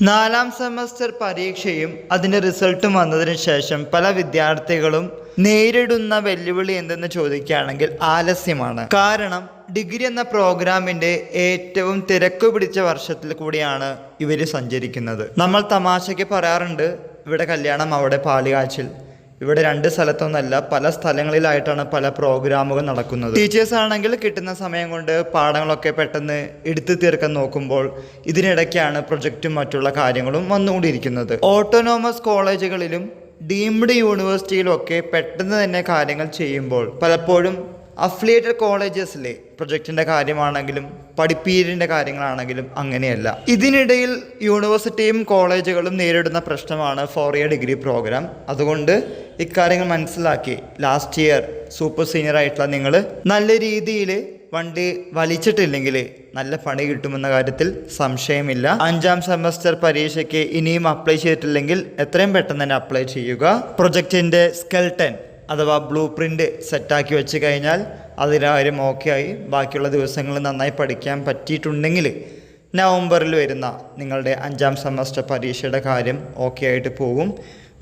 നാലാം സെമസ്റ്റർ പരീക്ഷയും അതിൻ്റെ റിസൾട്ടും വന്നതിന് ശേഷം പല വിദ്യാർത്ഥികളും നേരിടുന്ന വെല്ലുവിളി എന്തെന്ന് ചോദിക്കുകയാണെങ്കിൽ ആലസ്യമാണ്. കാരണം ഡിഗ്രി എന്ന പ്രോഗ്രാമിൻ്റെ ഏറ്റവും തിരക്ക് പിടിച്ച വർഷത്തിൽ കൂടിയാണ് ഇവർ സഞ്ചരിക്കുന്നത്. നമ്മൾ തമാശയ്ക്ക് പറയാറുണ്ട്, ഇവിടെ കല്യാണം അവിടെ പാലുകാച്ചൽ. ഇവിടെ രണ്ട് സ്ഥലത്തൊന്നല്ല, പല സ്ഥലങ്ങളിലായിട്ടാണ് പല പ്രോഗ്രാമുകൾ നടക്കുന്നത്. ടീച്ചേഴ്സ് ആണെങ്കിൽ കിട്ടുന്ന സമയം കൊണ്ട് പാഠങ്ങളൊക്കെ പെട്ടെന്ന് എടുത്തു തീർക്കാൻ നോക്കുമ്പോൾ ഇതിനിടയ്ക്കാണ് പ്രൊജക്റ്റും മറ്റുള്ള കാര്യങ്ങളും വന്നുകൊണ്ടിരിക്കുന്നത്. ഓട്ടോണോമസ് കോളേജുകളിലും ഡീംഡ് യൂണിവേഴ്സിറ്റിയിലും ഒക്കെ പെട്ടെന്ന് തന്നെ കാര്യങ്ങൾ ചെയ്യുമ്പോൾ പലപ്പോഴും അഫിലിയേറ്റഡ് കോളേജസിലെ പ്രൊജക്റ്റിൻ്റെ കാര്യമാണെങ്കിലും പഠിപ്പീരിൻ്റെ കാര്യങ്ങളാണെങ്കിലും അങ്ങനെയല്ല. ഇതിനിടയിൽ യൂണിവേഴ്സിറ്റിയും കോളേജുകളും നേരിടുന്ന പ്രശ്നമാണ് 4 ഇയർ ഡിഗ്രി പ്രോഗ്രാം. അതുകൊണ്ട് ഇക്കാര്യങ്ങൾ മനസ്സിലാക്കി ലാസ്റ്റ് ഇയർ സൂപ്പർ സീനിയർ ആയിട്ടുള്ള നിങ്ങൾ നല്ല രീതിയിൽ വണ്ടി വലിച്ചിട്ടില്ലെങ്കിൽ നല്ല പണി കിട്ടുമെന്ന കാര്യത്തിൽ സംശയമില്ല. 5ാം സെമസ്റ്റർ പരീക്ഷയ്ക്ക് ഇനിയും അപ്ലൈ ചെയ്തിട്ടില്ലെങ്കിൽ എത്രയും പെട്ടെന്ന് തന്നെ അപ്ലൈ ചെയ്യുക. പ്രൊജക്റ്റിൻ്റെ സ്കെൽട്ടൻ അഥവാ ബ്ലൂ പ്രിൻ്റ് സെറ്റാക്കി വെച്ച് കഴിഞ്ഞാൽ അതിനാരും ഓക്കെ ആയി. ബാക്കിയുള്ള ദിവസങ്ങൾ നന്നായി പഠിക്കാൻ പറ്റിയിട്ടുണ്ടെങ്കിൽ നവംബറിൽ വരുന്ന നിങ്ങളുടെ 5ാം സെമസ്റ്റർ പരീക്ഷയുടെ കാര്യം ഓക്കെ ആയിട്ട് പോകും.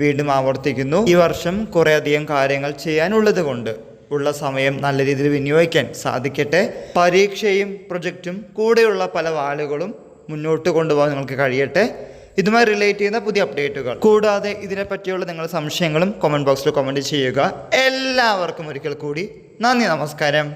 വീണ്ടും ആവർത്തിക്കുന്നു, ഈ വർഷം കുറേയധികം കാര്യങ്ങൾ ചെയ്യാനുള്ളത് കൊണ്ട് ഉള്ള സമയം നല്ല രീതിയിൽ വിനിയോഗിക്കാൻ സാധിക്കട്ടെ. പരീക്ഷയും പ്രൊജക്റ്റും കൂടെയുള്ള പല വാലുകളും മുന്നോട്ട് കൊണ്ടുപോകാൻ നിങ്ങൾക്ക് കഴിയട്ടെ. ഇതുമായി റിലേറ്റ് ചെയ്യുന്ന പുതിയ അപ്ഡേറ്റുകൾ കൂടാതെ ഇതിനെപ്പറ്റിയുള്ള നിങ്ങളുടെ സംശയങ്ങളും കമൻറ്റ് ബോക്സിൽ കമൻറ്റ് ചെയ്യുക. എല്ലാവർക്കും ഒരിക്കൽ കൂടി നന്ദി, നമസ്കാരം.